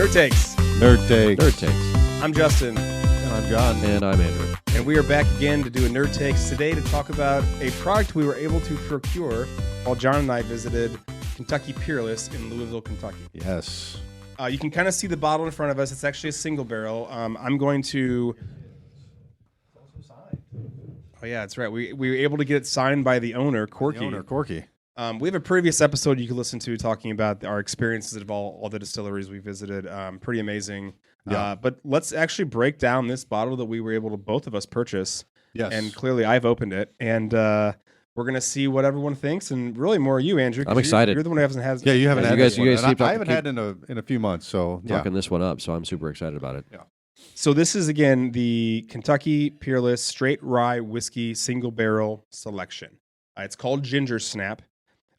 Nerd Takes. Nerd Takes. Nerd Takes. I'm Justin. And I'm John. And I'm Andrew. And we are back again to do a Nerd Takes today to talk about a product we were able to procure while John and I visited Kentucky Peerless in Louisville, Kentucky. Yes. You can kind of see the bottle in front of us. It's actually a single barrel. I'm going to... Oh, yeah, that's right. We were able to get it signed by the owner, Corky. Corky. We have a previous episode you can listen to talking about our experiences of all the distilleries we visited. Pretty amazing. Yeah. But let's actually break down this bottle that we were able to both of us purchase. Yes. And clearly I've opened it. And we're going to see what everyone thinks. And really more you, Andrew. I'm excited. You're the one who hasn't had Yeah, you haven't Yeah, had you this guys- one. you guys And keep I haven't had in a few months, so yeah. Talking this one up, so I'm super excited about it. Yeah. So this is, again, the Kentucky Peerless Straight Rye Whiskey Single Barrel Selection. It's called Gingersnap.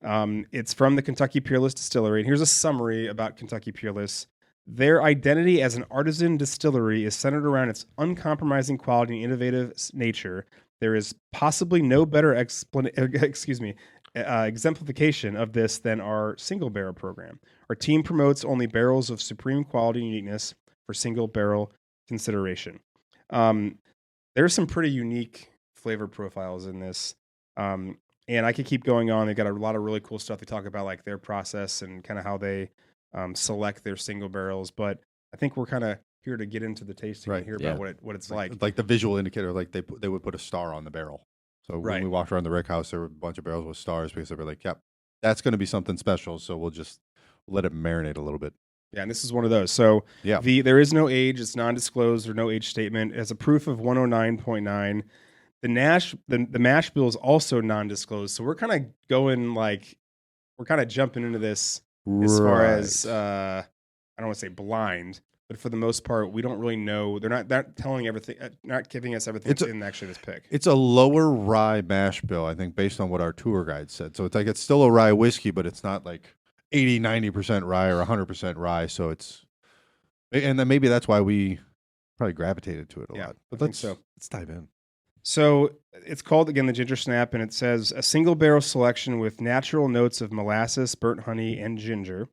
It's from the Kentucky Peerless Distillery. And here's a summary about Kentucky Peerless. Their identity as an artisan distillery is centered around its uncompromising quality and innovative nature. There is possibly no better exemplification of this than our single barrel program. Our team promotes only barrels of supreme quality and uniqueness for single barrel consideration. There's some pretty unique flavor profiles in this. And I could keep going on. They've got a lot of really cool stuff. They talk about like their process and kind of how they select their single barrels. But I think we're kind of here to get into the tasting and hear about what it's like. Like the visual indicator, like they would put a star on the barrel. So when Right. we walked around the rick house, there were a bunch of barrels with stars because they were like, yep, that's going to be something special. So we'll just let it marinate a little bit. Yeah, and this is one of those. So Yeah. there is no age. It's non-disclosed or no age statement. It has a proof of 109.9. The mash bill is also non-disclosed. So we're kind of going like, we're kind of jumping into this as far as, I don't want to say blind, but for the most part, we don't really know. They're not telling everything, not giving us everything that's in actually this pick. It's a lower rye mash bill, I think, based on what our tour guide said. So it's like, it's still a rye whiskey, but it's not like 80, 90% rye or 100% rye. So it's, and then maybe that's why we probably gravitated to it a lot. But let's dive in. So it's called, again, the Gingersnap, and it says a single barrel selection with natural notes of molasses, burnt honey, and ginger.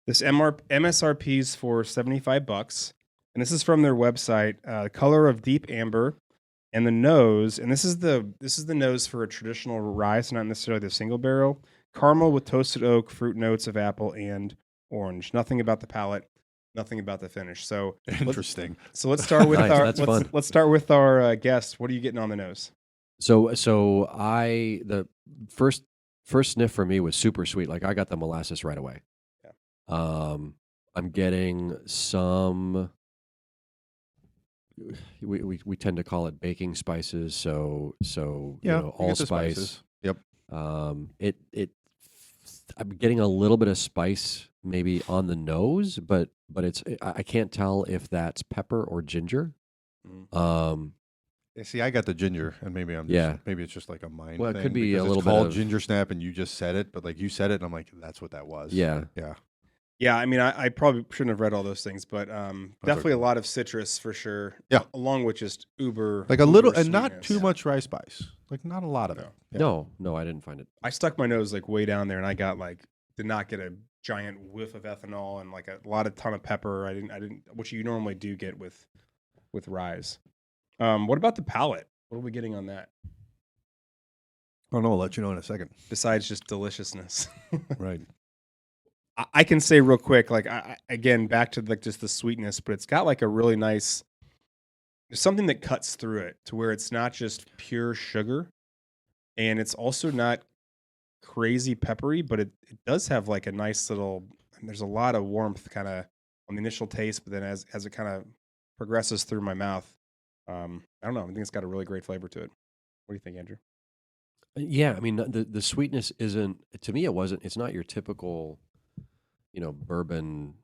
This MSRP is for $75, and this is from their website. Color of deep amber, and the nose, and this is the nose for a traditional rye, so not necessarily the single barrel. Caramel with toasted oak, fruit notes of apple and orange. Nothing about the palate, nothing about the finish. So Interesting. Let's start with Nice, let's start with our guest. What are you getting on the nose? So the first sniff for me was super sweet. Like I got the molasses right away. Yeah. I'm getting some. We tend to call it baking spices. So Yeah, allspice. spices. Yep. I'm getting a little bit of spice maybe on the nose, but I can't tell if that's pepper or ginger. Yeah, see, I got the ginger, and maybe maybe it's just like a mind Well, it thing. could be a because little it's bit called of- Gingersnap, and you just said it, but like you said it, and I'm like, that's what that was. Yeah. Yeah. Yeah, I mean, I probably shouldn't have read all those things, but definitely a lot of citrus for sure. Yeah. Along with just uber. Like a little, uber and not sweetness. too much rye spice. Like not a lot of it. Yeah. No, I didn't find it. I stuck my nose like way down there, and I got did not get a giant whiff of ethanol and like a ton of pepper. I didn't, which you normally do get with ryes. What about the palate? What are we getting on that? Oh no, I'll let you know in a second. Besides just deliciousness. Right. I can say real quick, like again, back to like just the sweetness, but it's got like a really nice, there's something that cuts through it to where it's not just pure sugar, and it's also not crazy peppery, but it does have like a nice little, there's a lot of warmth kind of on the initial taste, but then as it kind of progresses through my mouth, I don't know, I think it's got a really great flavor to it. What do you think, Andrew? Yeah, I mean the sweetness isn't, to me it's not your typical, bourbon,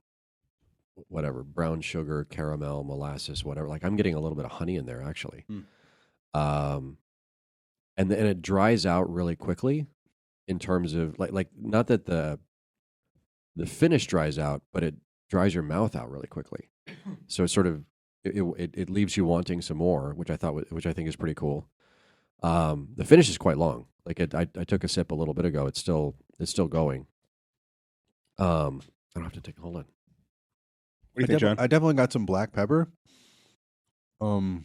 whatever, brown sugar, caramel, molasses, whatever. Like I'm getting a little bit of honey in there actually. And it dries out really quickly in terms of like not that the finish dries out, but it dries your mouth out really quickly. So it's sort of it leaves you wanting some more, which I think is pretty cool. The finish is quite long. Like I took a sip a little bit ago. It's still going. I don't have to take. Hold on. What do you think, John? I definitely got some black pepper. And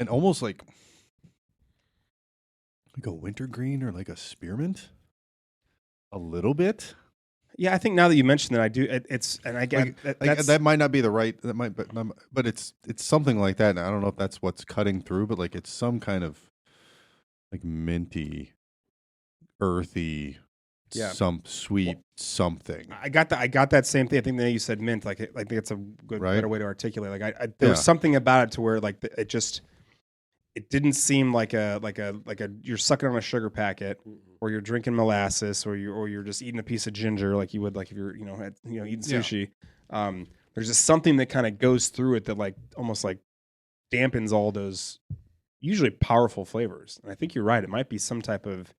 almost like a wintergreen or like a spearmint. A little bit. Yeah, I think now that you mentioned that, I do. It's and I get that might not be the right. That might, but it's something like that. And I don't know if that's what's cutting through, but like it's some kind of like minty, earthy, some sweet something. I got that same thing. I think that you said mint. Like I think it's a good better way to articulate. Like there was something about it to where like it didn't seem like a you're sucking on a sugar packet, or you're drinking molasses, or you're just eating a piece of ginger like you would like if you're eating sushi. There's just something that kind of goes through it that like almost like dampens all those usually powerful flavors. And I think you're right. It might be some type of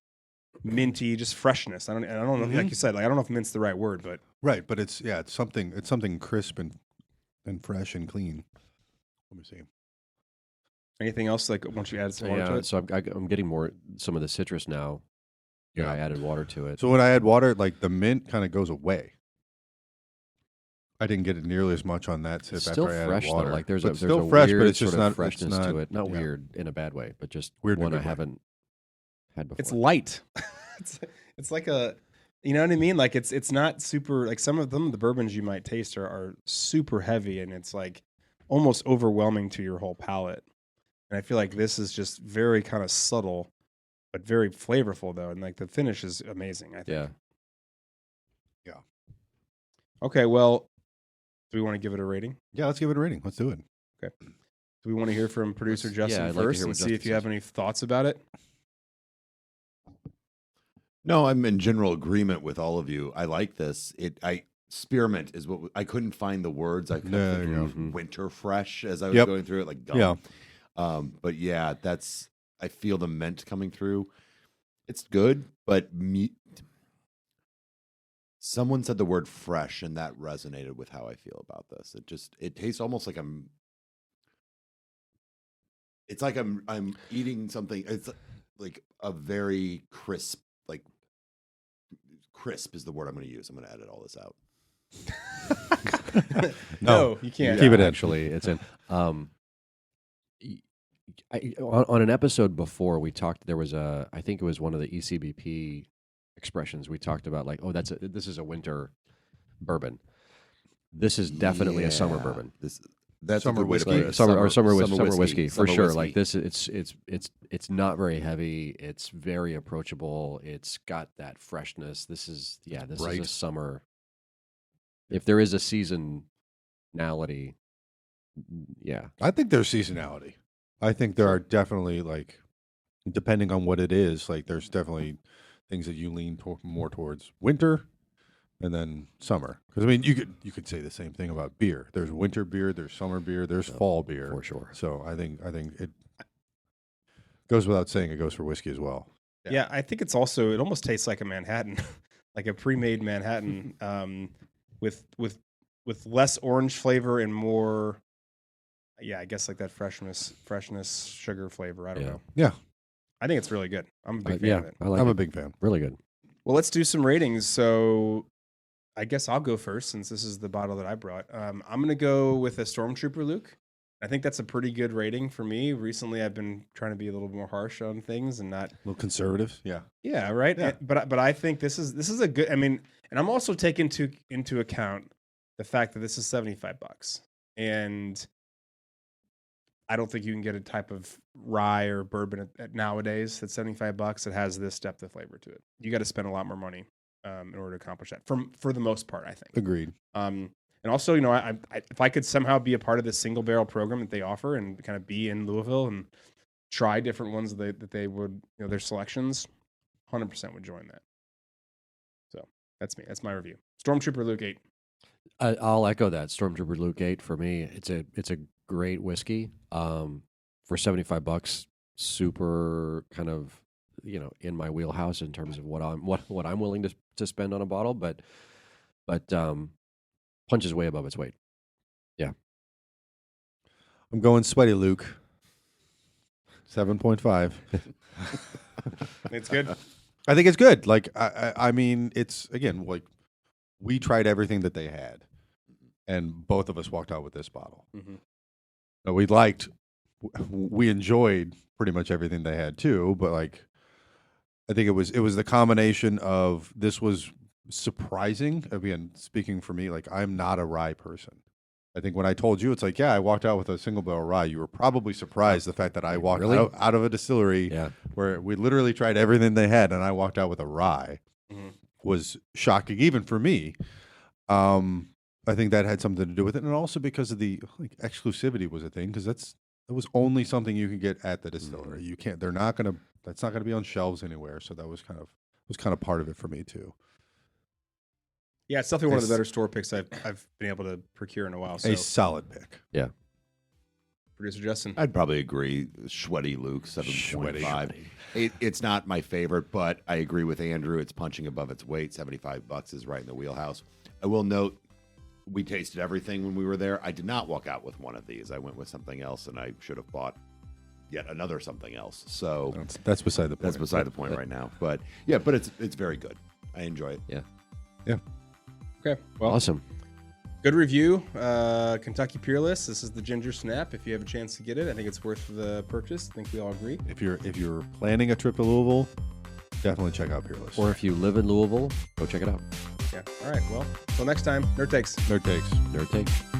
minty, just freshness. I don't know. Like you said, like I don't know if mint's the right word, but right. But it's something crisp and fresh and clean. Let me see. Anything else? Like once you add some water to it? So I'm getting some of the citrus now. Yeah, I added water to it. So when I add water, like the mint kind of goes away. I didn't get it nearly as much on that sip. It's still after I fresh added water. though. Like there's but a still fresh, weird but it's just sort of not freshness to it. Not weird in a bad way, but just weird one I haven't had before. It's light. it's like a, you know what I mean? Like it's not super. Like some of them, the bourbons you might taste are super heavy, and it's like almost overwhelming to your whole palate. And I feel like this is just very kind of subtle, but very flavorful though. And like the finish is amazing, I think. Yeah. Okay, well, do we want to give it a rating? Yeah, let's give it a rating. Let's do it. Okay. Do we want to hear from producer Justin I'd first like and see if you have any thoughts about it? No, I'm in general agreement with all of you. I like this. Spearmint is what I couldn't find the words. I kept thinking of winter fresh as I was going through it, like dumb. Yeah. But yeah, I feel the mint coming through. It's good, but someone said the word fresh, and that resonated with how I feel about this. It tastes almost like it's like I'm eating something. It's like a very crisp, like crisp is the word I'm going to use. I'm going to edit all this out. No, you can't. Keep it in. Actually, it's in. On an episode before, we talked. There was I think it was one of the ECBP expressions. We talked about like, this is a winter bourbon. This is definitely a summer bourbon. That's summer whiskey, summer whiskey for summer sure. Whiskey. Like this, it's not very heavy. It's very approachable. It's got that freshness. This is a summer. If there is a seasonality, yeah, I think there's seasonality. I think there are definitely, like, depending on what it is, like there's definitely things that you lean more towards winter and then summer. Because I mean, you could say the same thing about beer. There's winter beer, there's summer beer, there's fall beer for sure. So I think it goes without saying it goes for whiskey as well. Yeah, I think it almost tastes like a Manhattan, like a pre-made Manhattan, with less orange flavor and more. Yeah, I guess like that freshness, sugar flavor. I don't know. Yeah, I think it's really good. I'm a big fan of it. I'm a big fan. Really good. Well, let's do some ratings. So I guess I'll go first since this is the bottle that I brought. I'm going to go with a Stormtrooper Luke. I think that's a pretty good rating for me. Recently, I've been trying to be a little more harsh on things and not a little conservative. Yeah. Yeah. Right. Yeah. But I think this is a good. I mean, and I'm also taking into account the fact that this is $75, and I don't think you can get a type of rye or bourbon at nowadays that's $75 that has this depth of flavor to it. You got to spend a lot more money in order to accomplish that. For the most part, I think. Agreed. And also, I if I could somehow be a part of this single barrel program that they offer and kind of be in Louisville and try different ones that they would, their selections, 100% would join that. So that's me. That's my review. Stormtrooper Luke 8. I'll echo that. Stormtrooper Luke 8 for me. It's a great whiskey. For $75, super kind of in my wheelhouse in terms of what I'm willing to spend on a bottle, but punches way above its weight. Yeah, I'm going Sweaty Luke. 7.5. It's good. I think it's good. Like I mean, it's again like we tried everything that they had, and both of us walked out with this bottle. Mhm. Now, we enjoyed pretty much everything they had too, but like, I think it was the combination of this was surprising. Again, speaking for me, like I'm not a rye person. I think when I told you, it's like, yeah, I walked out with a single barrel rye. You were probably surprised the fact that I walked Really? out of a distillery where we literally tried everything they had, and I walked out with a rye. Was shocking, even for me. I think that had something to do with it, and also because of the exclusivity was a thing, because it was only something you can get at the distillery. You can't. That's not gonna be on shelves anywhere. So that was kind of part of it for me too. Yeah, it's definitely one of the better store picks I've been able to procure in a while. So. A solid pick. Yeah. Producer Justin. I'd probably agree. Sweaty Luke, 7.5. It's not my favorite, but I agree with Andrew. It's punching above its weight. $75 is right in the wheelhouse. I will note, we tasted everything when we were there. I did not walk out with one of these. I went with something else, and I should have bought yet another something else. So that's beside the point. That's beside the point right now. But yeah, but it's very good. I enjoy it. Yeah. Yeah. Okay. Well, Awesome. Good review. Kentucky Peerless. This is the Gingersnap. If you have a chance to get it, I think it's worth the purchase. I think we all agree. If you're planning a trip to Louisville, definitely check out Peerless. Or if you live in Louisville, go check it out. Yeah. All right. Well, until next time, Nerd Takes. Nerd Takes. Nerd Takes.